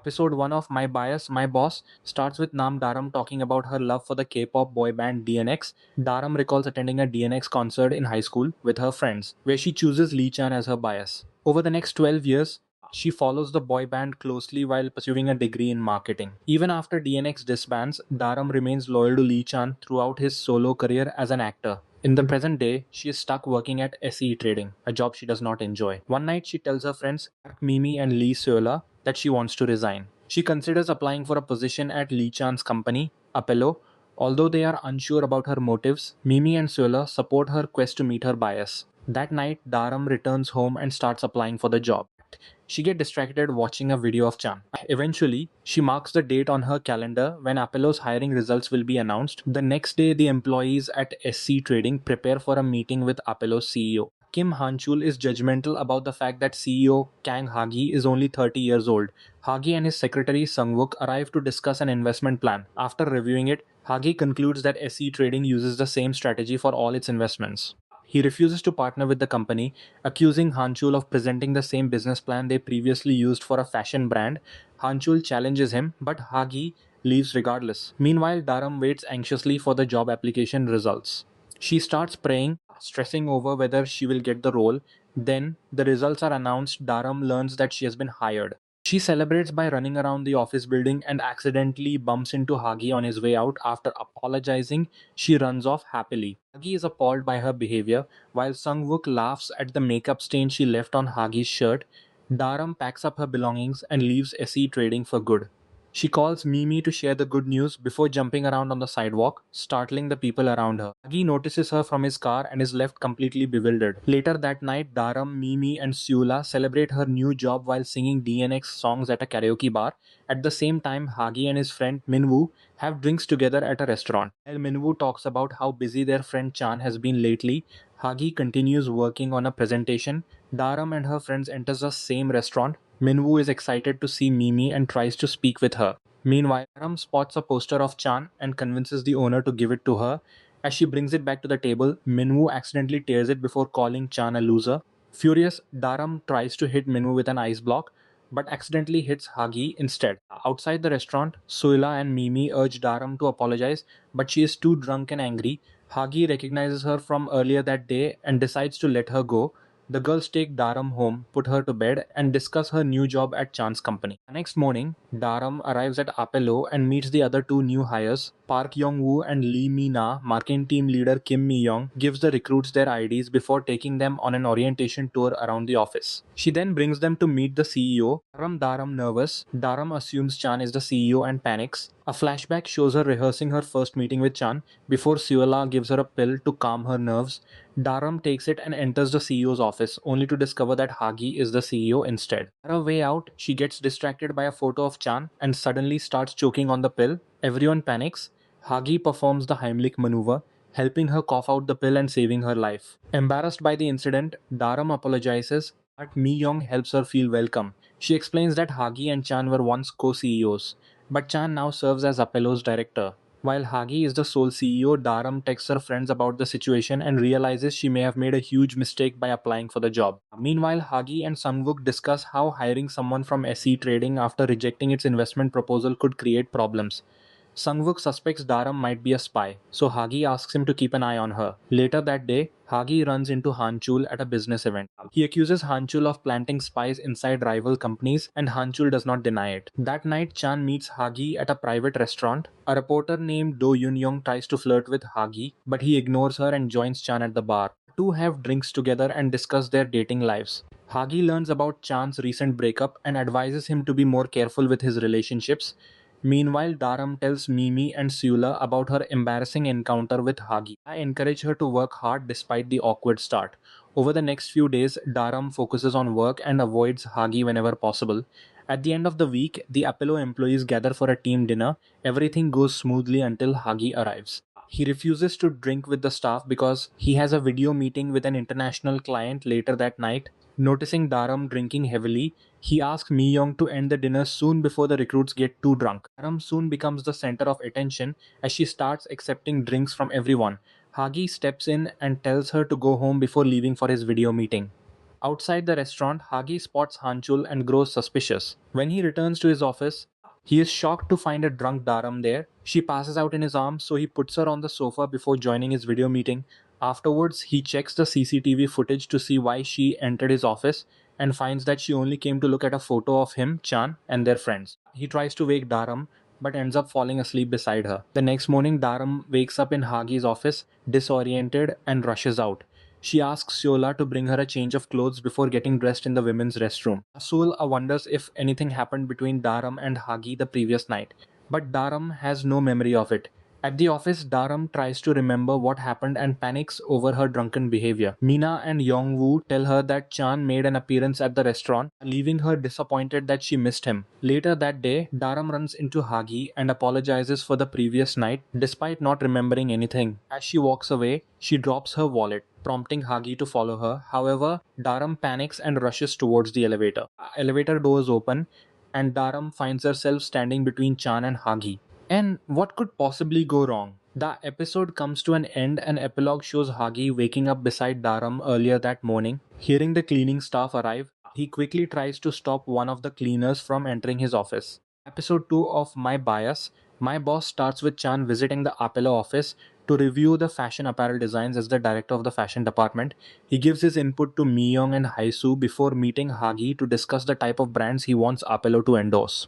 Episode 1 of My Bias, My Boss starts with Nam Daram talking about her love for the K-pop boy band DNX. Daram recalls attending a DNX concert in high school with her friends, where she chooses Lee Chan as her bias. Over the next 12 years, she follows the boy band closely while pursuing a degree in marketing. Even after DNX disbands, Daram remains loyal to Lee Chan throughout his solo career as an actor. In the present day, she is stuck working at SE Trading, a job she does not enjoy. One night, she tells her friends Park Mimi and Lee Seola that she wants to resign. She considers applying for a position at Lee Chan's company, Apello. Although they are unsure about her motives, Mimi and Seola support her quest to meet her bias. That night, Daram returns home and starts applying for the job. She gets distracted watching a video of Chan. Eventually, she marks the date on her calendar when Apollo's hiring results will be announced. The next day, the employees at SC Trading prepare for a meeting with Apollo's CEO. Kim Hanchul is judgmental about the fact that CEO Kang Hagi is only 30 years old. Hagi and his secretary Sungwook arrive to discuss an investment plan. After reviewing it, Hagi concludes that SE Trading uses the same strategy for all its investments. He refuses to partner with the company, accusing Hanchul of presenting the same business plan they previously used for a fashion brand. Hanchul challenges him, but Hagi leaves regardless. Meanwhile, Daram waits anxiously for the job application results. She starts praying, stressing over whether she will get the role. Then, the results are announced. Daram learns that she has been hired. She celebrates by running around the office building and accidentally bumps into Hagi on his way out. After apologizing, she runs off happily. Hagi is appalled by her behavior, while Sungwook laughs at the makeup stain she left on Hagi's shirt. Daram packs up her belongings and leaves SE Trading for good. She calls Mimi to share the good news before jumping around on the sidewalk, startling the people around her. Hagi notices her from his car and is left completely bewildered. Later that night, Daram, Mimi, and Seula celebrate her new job while singing DNX songs at a karaoke bar. At the same time, Hagi and his friend Minwoo have drinks together at a restaurant. While Minwoo talks about how busy their friend Chan has been lately, Hagi continues working on a presentation. Daram and her friends enter the same restaurant. Minwoo is excited to see Mimi and tries to speak with her. Meanwhile, Daram spots a poster of Chan and convinces the owner to give it to her. As she brings it back to the table, Minwoo accidentally tears it before calling Chan a loser. Furious, Daram tries to hit Minwoo with an ice block, but accidentally hits Hagi instead. Outside the restaurant, Soila and Mimi urge Daram to apologize, but she is too drunk and angry. Hagi recognizes her from earlier that day and decides to let her go. The girls take Daram home, put her to bed, and discuss her new job at Chan's company. The next morning, Daram arrives at Apello and meets the other two new hires, Park Young-woo and Lee Mi-na. Marketing team leader Kim Mi-young gives the recruits their IDs before taking them on an orientation tour around the office. She then brings them to meet the CEO. Daram nervous. Daram assumes Chan is the CEO and panics. A flashback shows her rehearsing her first meeting with Chan before Suela gives her a pill to calm her nerves. Daram takes it and enters the CEO's office, only to discover that Hagi is the CEO instead. On her way out, she gets distracted by a photo of Chan and suddenly starts choking on the pill. Everyone panics. Hagi performs the Heimlich maneuver, helping her cough out the pill and saving her life. Embarrassed by the incident, Daram apologizes, but Mi Young helps her feel welcome. She explains that Hagi and Chan were once co-CEOs, but Chan now serves as Apello's director. While Hagi is the sole CEO, Daram texts her friends about the situation and realizes she may have made a huge mistake by applying for the job. Meanwhile, Hagi and Sungwook discuss how hiring someone from SE Trading after rejecting its investment proposal could create problems. Sungwook suspects Daram might be a spy, so Hagi asks him to keep an eye on her. Later that day, Hagi runs into Hanchul at a business event. He accuses Hanchul of planting spies inside rival companies, and Hanchul does not deny it. That night, Chan meets Hagi at a private restaurant. A reporter named Do Yun Young tries to flirt with Hagi, but he ignores her and joins Chan at the bar. The two have drinks together and discuss their dating lives. Hagi learns about Chan's recent breakup and advises him to be more careful with his relationships. Meanwhile, Daram tells Mimi and Seula about her embarrassing encounter with Hagi. I encourage her to work hard despite the awkward start. Over the next few days, Daram focuses on work and avoids Hagi whenever possible. At the end of the week, the Apollo employees gather for a team dinner. Everything goes smoothly until Hagi arrives. He refuses to drink with the staff because he has a video meeting with an international client later that night. Noticing Daram drinking heavily, he asks Mi Young to end the dinner soon before the recruits get too drunk. Daram soon becomes the center of attention as she starts accepting drinks from everyone. Hagi steps in and tells her to go home before leaving for his video meeting. Outside the restaurant, Hagi spots Hanchul and grows suspicious. When he returns to his office, he is shocked to find a drunk Dharam there. She passes out in his arms, so he puts her on the sofa before joining his video meeting. Afterwards, he checks the CCTV footage to see why she entered his office and finds that she only came to look at a photo of him, Chan, and their friends. He tries to wake Dharam but ends up falling asleep beside her. The next morning, Dharam wakes up in Hagi's office, disoriented, and rushes out. She asks Siola to bring her a change of clothes before getting dressed in the women's restroom. Siola wonders if anything happened between Dharam and Hagi the previous night, but Dharam has no memory of it. At the office, Dharam tries to remember what happened and panics over her drunken behavior. Meena and Yongwoo tell her that Chan made an appearance at the restaurant, leaving her disappointed that she missed him. Later that day, Dharam runs into Hagi and apologizes for the previous night despite not remembering anything. As she walks away, she drops her wallet, prompting Hagi to follow her. However, Dharam panics and rushes towards the elevator. Elevator doors open and Dharam finds herself standing between Chan and Hagi. And what could possibly go wrong? The episode comes to an end and epilogue shows Hagi waking up beside Dharam earlier that morning. Hearing the cleaning staff arrive, he quickly tries to stop one of the cleaners from entering his office. Episode 2 of My Bias, My Boss starts with Chan visiting the Apello office to review the fashion apparel designs as the director of the fashion department. He gives his input to Miyong and Haisu before meeting Hagi to discuss the type of brands he wants Apello to endorse.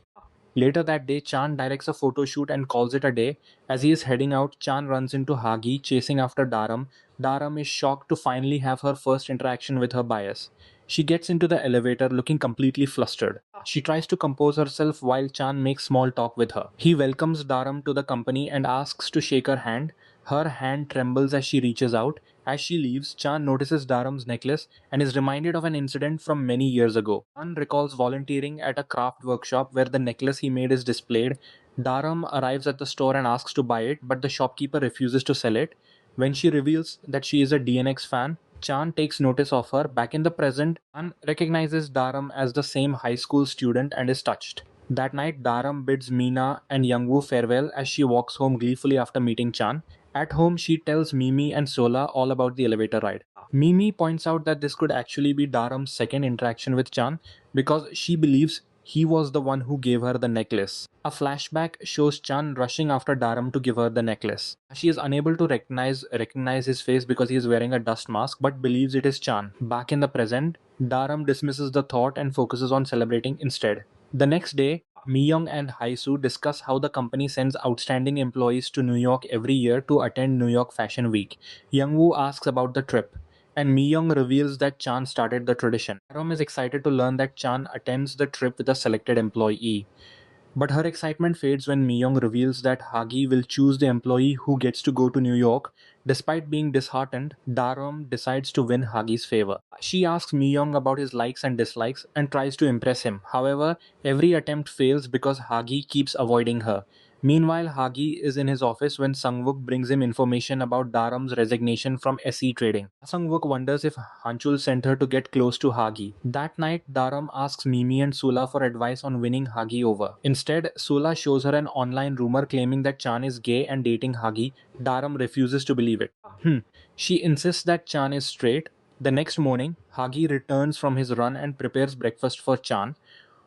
Later that day, Chan directs a photo shoot and calls it a day. As he is heading out, Chan runs into Hagi, chasing after Dharam. Dharam is shocked to finally have her first interaction with her bias. She gets into the elevator looking completely flustered. She tries to compose herself while Chan makes small talk with her. He welcomes Dharam to the company and asks to shake her hand. Her hand trembles as she reaches out. As she leaves, Chan notices Dharam's necklace and is reminded of an incident from many years ago. Chan recalls volunteering at a craft workshop where the necklace he made is displayed. Dharam arrives at the store and asks to buy it, but the shopkeeper refuses to sell it. When she reveals that she is a DNX fan, Chan takes notice of her. Back in the present, Chan recognizes Dharam as the same high school student and is touched. That night, Dharam bids Meena and Youngwoo farewell as she walks home gleefully after meeting Chan. At home, she tells Mimi and Sola all about the elevator ride. Mimi points out that this could actually be Dharam's second interaction with Chan because she believes he was the one who gave her the necklace. A flashback shows Chan rushing after Dharam to give her the necklace. She is unable to recognize his face because he is wearing a dust mask but believes it is Chan. Back in the present, Dharam dismisses the thought and focuses on celebrating instead. The next day, Miyong and Haisu discuss how the company sends outstanding employees to New York every year to attend New York Fashion Week. Youngwoo asks about the trip, and Miyong reveals that Chan started the tradition. Aram is excited to learn that Chan attends the trip with a selected employee. But her excitement fades when Miyong reveals that Hagi will choose the employee who gets to go to New York. Despite being disheartened, Dharam decides to win Hagi's favor. She asks Miyong about his likes and dislikes and tries to impress him. However, every attempt fails because Hagi keeps avoiding her. Meanwhile, Hagi is in his office when Sungwook brings him information about Dharam's resignation from SE Trading. Sungwook wonders if Hanchul sent her to get close to Hagi. That night, Dharam asks Mimi and Sula for advice on winning Hagi over. Instead, Sula shows her an online rumor claiming that Chan is gay and dating Hagi. Dharam refuses to believe it. She insists that Chan is straight. The next morning, Hagi returns from his run and prepares breakfast for Chan,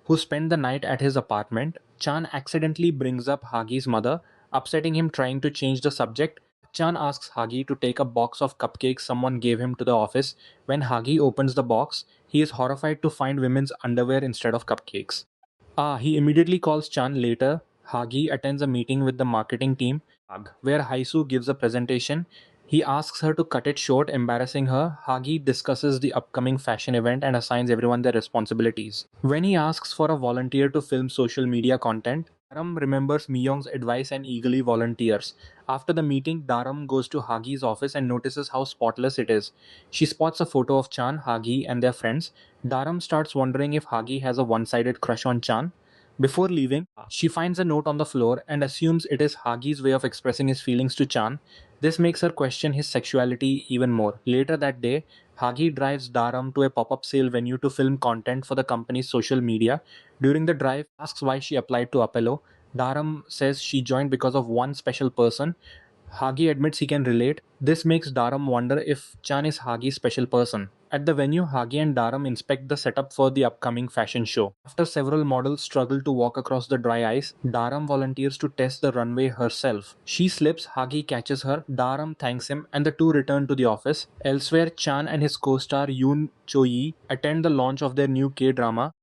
who spent the night at his apartment. Chan accidentally brings up Hagi's mother, upsetting him trying to change the subject. Chan asks Hagi to take a box of cupcakes someone gave him to the office. When Hagi opens the box, he is horrified to find women's underwear instead of cupcakes. He immediately calls Chan later. Hagi attends a meeting with the marketing team, where Haisu gives a presentation. He asks her to cut it short, embarrassing her. Hagi discusses the upcoming fashion event and assigns everyone their responsibilities. When he asks for a volunteer to film social media content, Dharam remembers Miyong's advice and eagerly volunteers. After the meeting, Dharam goes to Hagi's office and notices how spotless it is. She spots a photo of Chan, Hagi, and their friends. Dharam starts wondering if Hagi has a one-sided crush on Chan. Before leaving, she finds a note on the floor and assumes it is Hagi's way of expressing his feelings to Chan. This makes her question his sexuality even more. Later that day, Hagi drives Dharam to a pop-up sale venue to film content for the company's social media. During the drive, asks why she applied to Apello. Dharam says she joined because of one special person. Hagi admits he can relate. This makes Dharam wonder if Chan is Hagi's special person. At the venue, Hagi and Daram inspect the setup for the upcoming fashion show. After several models struggle to walk across the dry ice, Daram volunteers to test the runway herself. She slips, Hagi catches her, Daram thanks him, and the two return to the office. Elsewhere, Chan and his co-star Yoon Cho-yi attend the launch of their new K-drama,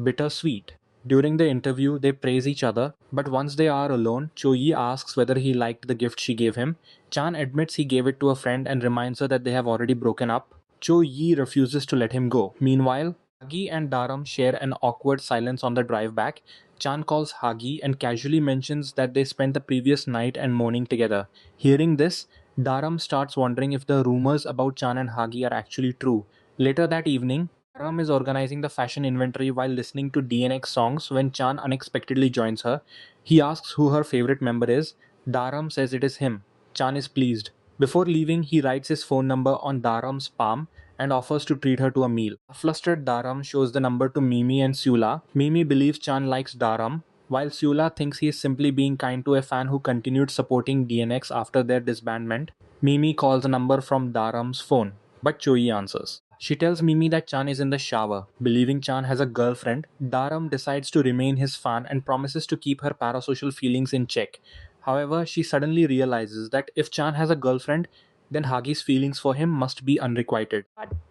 Bittersweet. During the interview, they praise each other, but once they are alone, Cho-yi asks whether he liked the gift she gave him. Chan admits he gave it to a friend and reminds her that they have already broken up. Cho-yi refuses to let him go. Meanwhile, Hagi and Daram share an awkward silence on the drive back. Chan calls Hagi and casually mentions that they spent the previous night and morning together. Hearing this, Daram starts wondering if the rumors about Chan and Hagi are actually true. Later that evening, Daram is organizing the fashion inventory while listening to DNX songs when Chan unexpectedly joins her. He asks who her favorite member is. Daram says it is him. Chan is pleased. Before leaving, he writes his phone number on Daram's palm and offers to treat her to a meal. A flustered Daram shows the number to Mimi and Sula. Mimi believes Chan likes Daram, while Sula thinks he is simply being kind to a fan who continued supporting DNX after their disbandment. Mimi calls a number from Daram's phone, but Choi answers. She tells Mimi that Chan is in the shower. Believing Chan has a girlfriend, Daram decides to remain his fan and promises to keep her parasocial feelings in check. However, she suddenly realizes that if Chan has a girlfriend, then Hagi's feelings for him must be unrequited.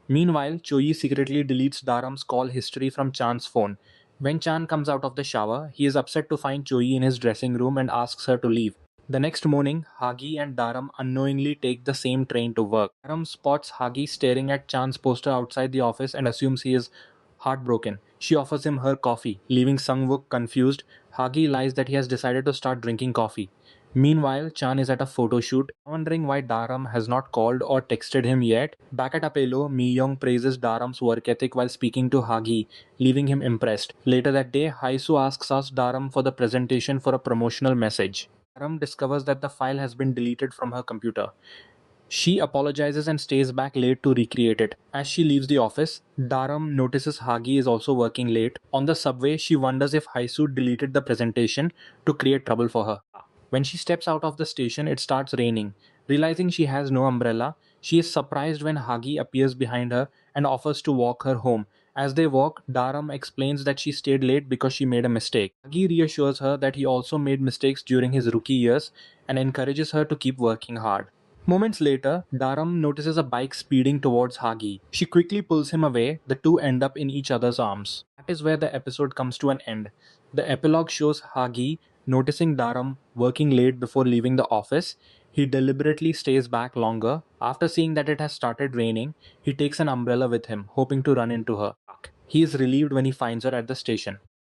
Meanwhile, Choi secretly deletes Daram's call history from Chan's phone. When Chan comes out of the shower, he is upset to find Choi in his dressing room and asks her to leave. The next morning, Hagi and Daram unknowingly take the same train to work. Daram spots Hagi staring at Chan's poster outside the office and assumes he is heartbroken. She offers him her coffee. Leaving Sungwook confused, Hagi lies that he has decided to start drinking coffee. Meanwhile, Chan is at a photo shoot, wondering why Daram has not called or texted him yet. Back at Apollo, Mi Young praises Daram's work ethic while speaking to Hagi, leaving him impressed. Later that day, Haisu asks us Daram for the presentation for a promotional message. Daram discovers that the file has been deleted from her computer. She apologizes and stays back late to recreate it. As she leaves the office, Daram notices Hagi is also working late. On the subway, she wonders if Haisu deleted the presentation to create trouble for her. When she steps out of the station, it starts raining. Realizing she has no umbrella, she is surprised when Hagi appears behind her and offers to walk her home. As they walk, Daram explains that she stayed late because she made a mistake. Hagi reassures her that he also made mistakes during his rookie years and encourages her to keep working hard. Moments later, Daram notices a bike speeding towards Hagi. She quickly pulls him away. The two end up in each other's arms. That is where the episode comes to an end. The epilogue shows Hagi noticing Daram working late before leaving the office. He deliberately stays back longer. After seeing that it has started raining, he takes an umbrella with him, hoping to run into her. He is relieved when he finds her at the station.